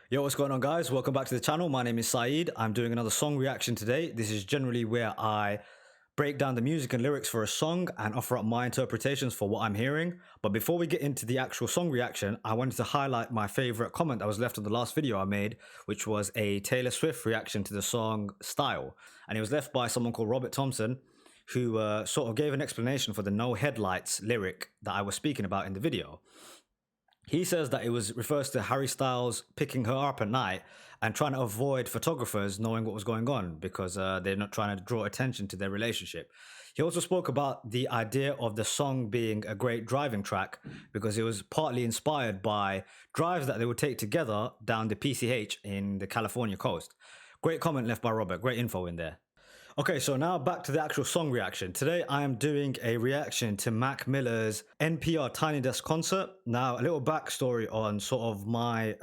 Yo, what's going on, guys? Welcome back to the channel. My name is Saeed. I'm doing another song reaction today. This is generally where I break down the music and lyrics for a song and offer up my interpretations for what I'm hearing. But before we get into the actual song reaction, I wanted to highlight my favorite comment that was left on the last video I made, which was a Taylor Swift reaction to the song Style. And it was left by someone called Robert Thompson, who sort of gave an explanation for the no headlights lyric that I was speaking about in the video. He says that it refers to Harry Styles picking her up at night and trying to avoid photographers knowing what was going on because they're not trying to draw attention to their relationship. He also spoke about the idea of the song being a great driving track because it was partly inspired by drives that they would take together down the PCH in the California coast. Great comment left by Robert, great info in there. Okay, so now back to the actual song reaction. Today I am doing a reaction to Mac Miller's NPR Tiny Desk concert. Now, a little backstory on sort of my,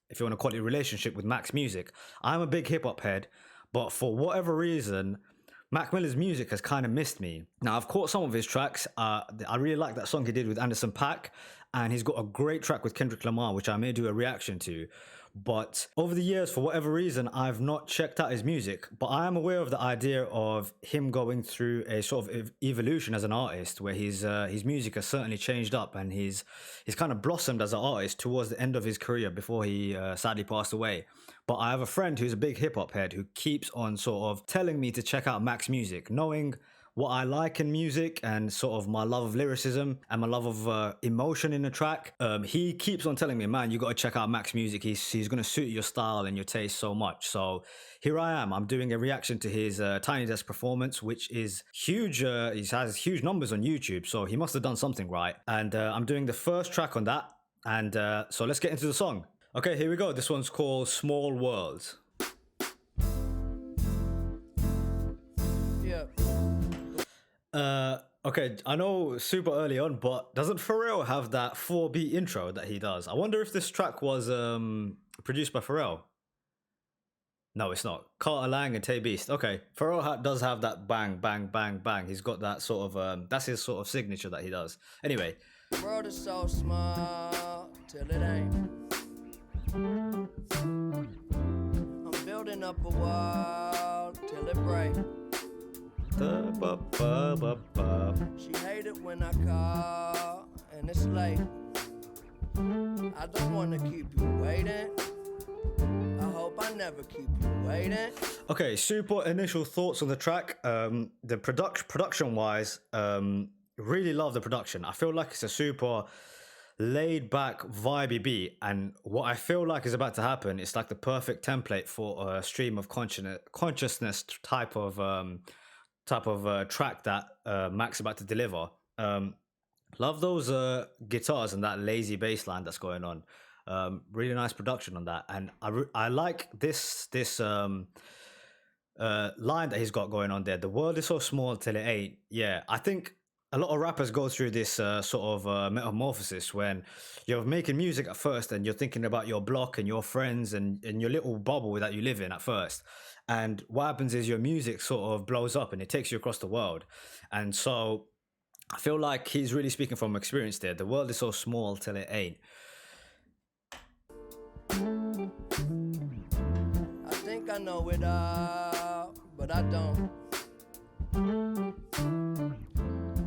if you want to call it, relationship with Mac's music. I'm a big hip hop head, but for whatever reason, Mac Miller's music has kind of missed me. Now, I've caught some of his tracks. I really like that song he did with Anderson .Paak, and he's got a great track with Kendrick Lamar, which I may do a reaction to. But over the years, for whatever reason, I've not checked out his music. But I am aware of the idea of him going through a sort of evolution as an artist, where his music has certainly changed up, and he's kind of blossomed as an artist towards the end of his career before he sadly passed away. But I have a friend who's a big hip hop head who keeps on sort of telling me to check out Mac's music, knowing what I like in music and sort of my love of lyricism and my love of emotion in a track. He keeps on telling me, man, you got to check out Mac's music. He's going to suit your style and your taste so much. So here I am. I'm doing a reaction to his Tiny Desk performance, which is huge. He has huge numbers on YouTube, so he must have done something right. And I'm doing the first track on that. And so let's get into the song. Okay, here we go. This one's called Small World. Yeah. Okay, I know super early on, but doesn't Pharrell have that 4-beat intro that he does? I wonder if this track was produced by Pharrell. No, it's not. Carter Lang and Tay Beast. Okay, Pharrell does have that bang, bang, bang, bang. He's got that sort of, that's his sort of signature that he does. Anyway. The world is so small till it ain't. I'm building up a wall till it breaks. She hate it when I call and it's late. I don't want to keep you waiting. I hope I never keep you waiting. Okay, super initial thoughts on the track. The production wise, really love the production. I feel like it's a super laid back vibey beat, and what I feel like is about to happen, it's like the perfect template for a stream of consciousness type of track that Mac's about to deliver. Love those guitars and that lazy bass line that's going on. Really nice production on that, and I like this line that he's got going on there. The world is so small till it ain't. Yeah, I think a lot of rappers go through this sort of metamorphosis when you're making music at first and you're thinking about your block and your friends and your little bubble that you live in at first. And what happens is your music sort of blows up and it takes you across the world. And so I feel like he's really speaking from experience there. The world is so small till it ain't. I think I know it all, but I don't.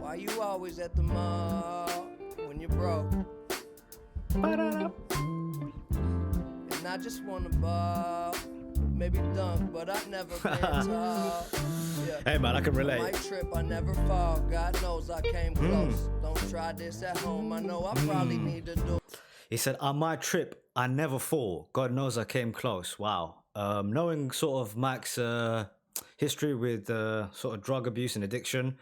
Why you always at the mall when you're broke? And I just wanna ball, maybe dunk, but I've never been tall. Yeah. Hey man, I can relate. On my trip, I never fall. God knows I came close. Don't try this at home. I know I probably need to do. He said, on my trip, I never fall. God knows I came close. Wow. Knowing sort of Mac's history with sort of drug abuse and addiction,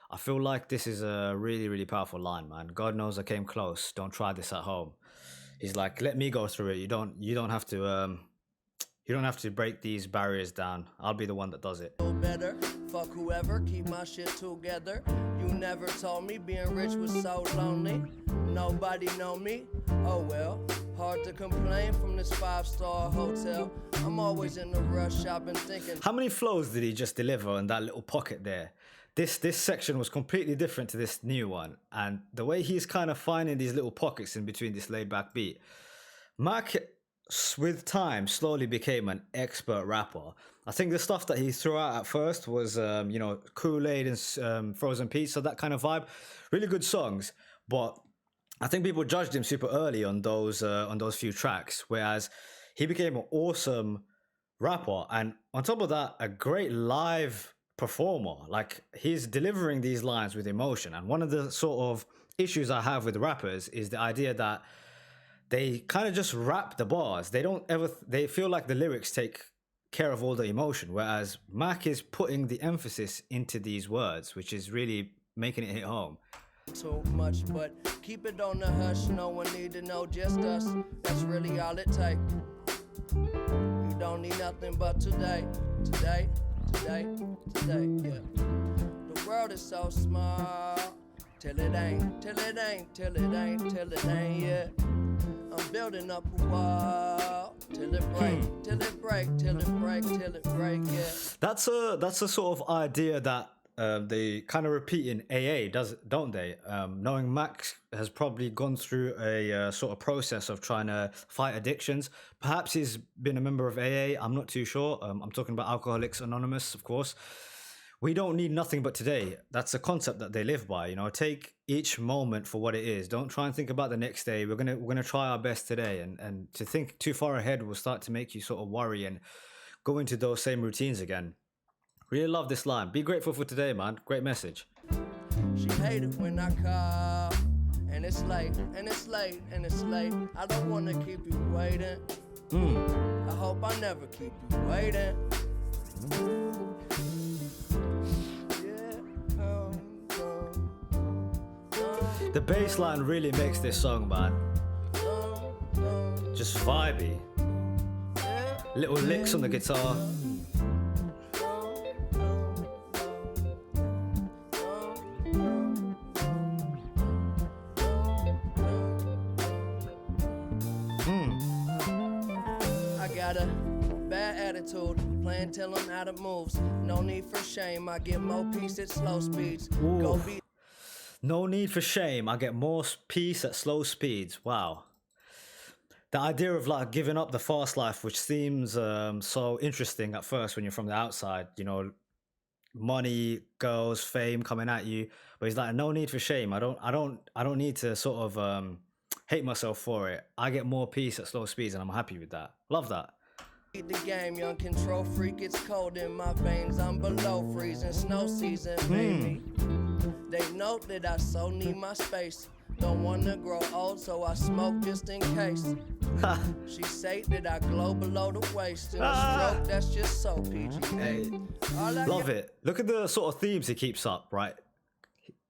I feel like this is a really, really powerful line, man. God knows I came close. Don't try this at home. He's like, let me go through it. You don't have to break these barriers down. I'll be the one that does it. Better fuck whoever, keep my shit together. You never told me being rich was so lonely. Nobody know me. Oh well, hard to complain from this 5-star hotel. I'm always in a rush. I've been thinking. How many flows did he just deliver in that little pocket there? This section was completely different to this new one, and the way he's kind of finding these little pockets in between this laid back beat. Mac with time slowly became an expert rapper. I think the stuff that he threw out at first was, Kool-Aid and Frozen Pizza, that kind of vibe. Really good songs, but I think people judged him super early on those few tracks, whereas he became an awesome rapper, and on top of that, a great live performer. Like he's delivering these lines with emotion, and one of the sort of issues I have with rappers is the idea that they kind of just rap the bars. They don't ever. They feel like the lyrics take care of all the emotion, whereas Mac is putting the emphasis into these words, which is really making it hit home. Too much, but keep it on the hush. No one need to know, just us. That's really all it takes. You don't need nothing but today, today, today, today. Yeah. The world is so small, till it ain't, till it ain't, till it ain't, till it ain't. Yeah. I'm building up a wall till it break, till it break, till it break, till it break. Yeah. That's a sort of idea that they kind of repeat in AA, don't they? Knowing Max has probably gone through a sort of process of trying to fight addictions. Perhaps he's been a member of AA. I'm not too sure. I'm talking about Alcoholics Anonymous, of course. We don't need nothing but today. That's a concept that they live by. Take each moment for what it is. Don't try and think about the next day. We're gonna try our best today, and to think too far ahead will start to make you sort of worry and go into those same routines again. Really love this line. Be grateful for today, man. Great message. She hated when I call, and it's late, and it's late, and it's late. I don't wanna keep you waiting. I hope I never keep you waiting. The bass line really makes this song, man. Just vibey. Little licks on the guitar. I got a bad attitude, playing till I'm out of moves. No need for shame, I get more peace at slow speeds. Ooh. Go be. No need for shame. I get more peace at slow speeds. Wow. The idea of like giving up the fast life, which seems so interesting at first when you're from the outside, money, girls, fame coming at you. But he's like, no need for shame. I don't need to sort of hate myself for it. I get more peace at slow speeds, and I'm happy with that. Love that. The game, young control freak, it's cold in my veins. I'm below freezing, snow season, baby. They know that I so need my space. Don't wanna grow old, so I smoke just in case. She say that I glow below the waist. In a stroke, that's just so PG. Hey, love it. Look at the sort of themes he keeps up, right?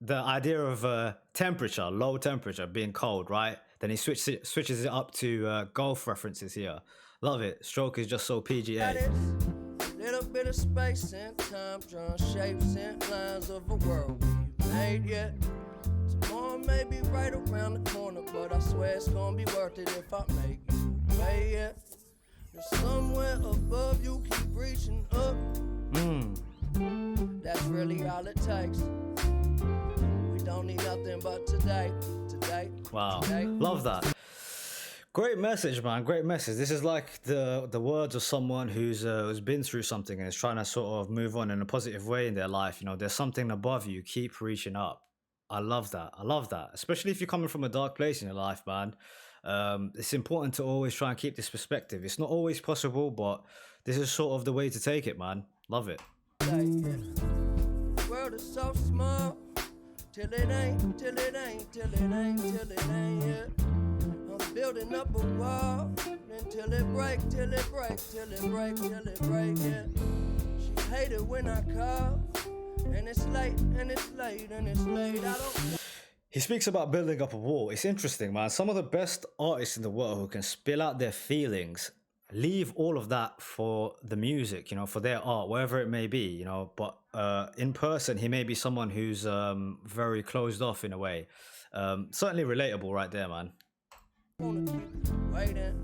The idea of temperature, low temperature, being cold, right? Then he switches it up to golf references here. Love it. Stroke is just so PGA. Little bit of space and time, drawing shapes and lines of a world we made yet. Tomorrow may be right around the corner, but I swear it's gonna be worth it if I make you wait yet. There's somewhere above you, keep reaching up. That's really all it takes. We don't need nothing but today. Wow. Today. Love that. Great message, man. Great message. This is like the words of someone who's been through something and is trying to sort of move on in a positive way in their life. There's something above you. Keep reaching up. I love that. I love that. Especially if you're coming from a dark place in your life, man. It's important to always try and keep this perspective. It's not always possible, but this is sort of the way to take it, man. Love it. The world is so small, till it ain't, till it ain't, till it ain't, till it ain't, yeah. I'm building up a wall, until it break, till it break, till it break, till it break, yeah. She hated when I call, and it's late, and it's late, and it's late, I don't... He speaks about building up a wall. It's interesting, man. Some of the best artists in the world who can spill out their feelings, leave all of that for the music, for their art, wherever it may be, But in person, he may be someone who's very closed off in a way. Certainly relatable right there, man. I wanna keep you waiting.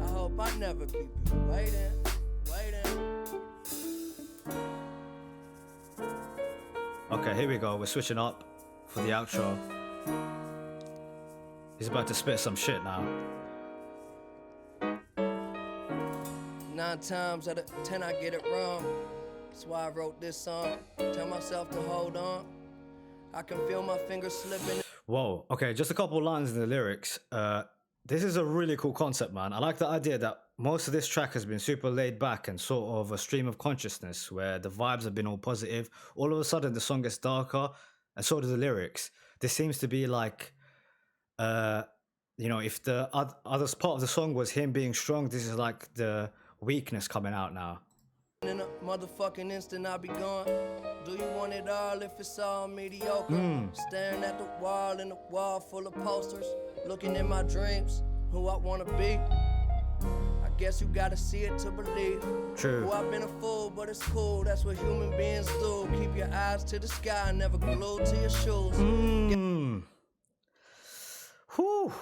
I hope I never keep you waiting. Okay, here we go. We're switching up for the outro. He's about to spit some shit now. 9 times out of 10 I get it wrong. That's why I wrote this song. Tell myself to hold on. I can feel my fingers slipping. Whoa, okay, just a couple lines in the lyrics. This is a really cool concept, man. I like the idea that most of this track has been super laid back and sort of a stream of consciousness where the vibes have been all positive. All of a sudden, the song gets darker, and so do the lyrics. This seems to be like, if the other part of the song was him being strong, this is like the weakness coming out now. In a motherfucking instant I'll be gone. Do you want it all if it's all mediocre? Staring at the wall and the wall full of posters. Looking in my dreams, who I wanna be. I guess you gotta see it to believe. True. Well, I've been a fool, but it's cool. That's what human beings do. Keep your eyes to the sky, never glued to your shoes. Whew.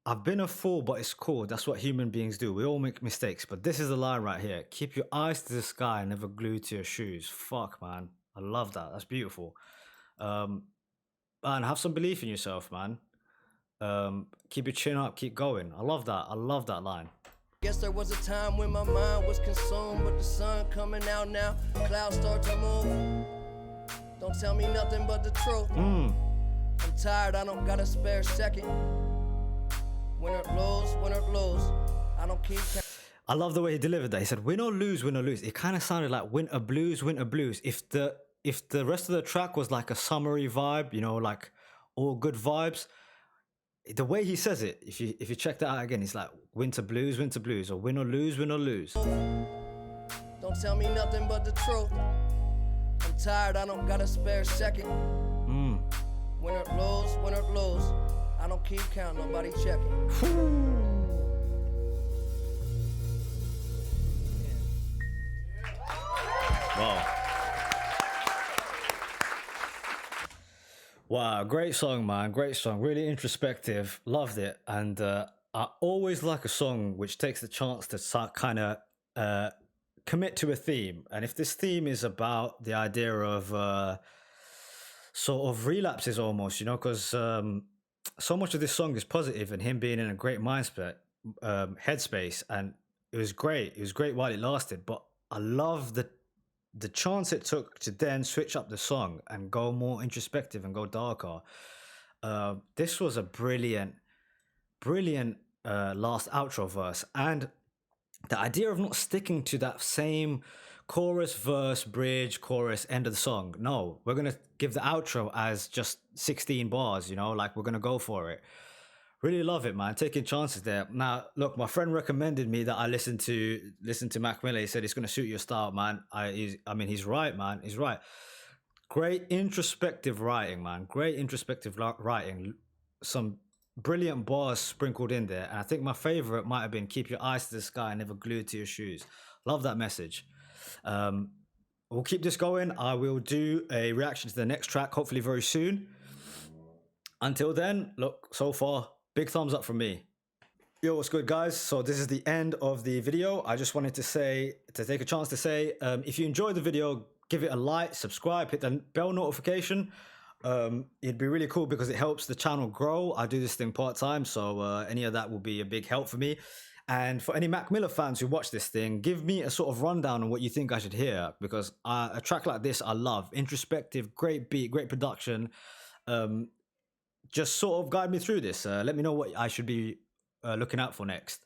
I've been a fool, but it's cool. That's what human beings do. We all make mistakes. But this is the line right here. Keep your eyes to the sky, never glued to your shoes. Fuck, man. I love that. That's beautiful. Man, have some belief in yourself, man. Keep your chin up, keep going. I love that. I love that line. Guess there was a time when my mind was consumed, but the sun coming out now. Clouds start to move. Don't tell me nothing but the truth. I'm tired, I don't got a spare second. Win or lose, I don't keep. I love the way he delivered that. He said, win or lose, win or lose. It kind of sounded like winter blues, winter blues. If the rest of the track was like a summery vibe, like all good vibes, the way he says it, if you check that out again, it's like winter blues, or win or lose, win or lose. Don't tell me nothing but the truth. I'm tired, I don't got a spare second. Win or lose, I don't keep count, nobody checking. Wow, great song, man. Great song. Really introspective. Loved it. And I always like a song which takes the chance to kind of commit to a theme. And if this theme is about the idea of sort of relapses almost, because so much of this song is positive and him being in a great headspace. And it was great. It was great while it lasted. But I love the chance it took to then switch up the song and go more introspective and go darker. This was a brilliant last outro verse. And the idea of not sticking to that same chorus, verse, bridge, chorus, end of the song. No, we're going to give the outro as just 16 bars, like we're going to go for it. Really love it, man. Taking chances there. Now, look, my friend recommended me that I listen to Mac Miller. He said it's going to suit your style, man. He's right, man. He's right. Great introspective writing, man. Great introspective writing. Some brilliant bars sprinkled in there. And I think my favorite might have been keep your eyes to the sky and never glued to your shoes. Love that message. We'll keep this going. I will do a reaction to the next track, hopefully very soon. Until then, look, so far, big thumbs up from me. Yo, what's good, guys? So this is the end of the video. I just wanted to take a chance to say, if you enjoyed the video, give it a like, subscribe, hit the bell notification. It'd be really cool because it helps the channel grow. I do this thing part-time, so any of that will be a big help for me. And for any Mac Miller fans who watch this thing, give me a sort of rundown on what you think I should hear, because a track like this I love. Introspective, great beat, great production. Just sort of guide me through this. Let me know what I should be looking out for next.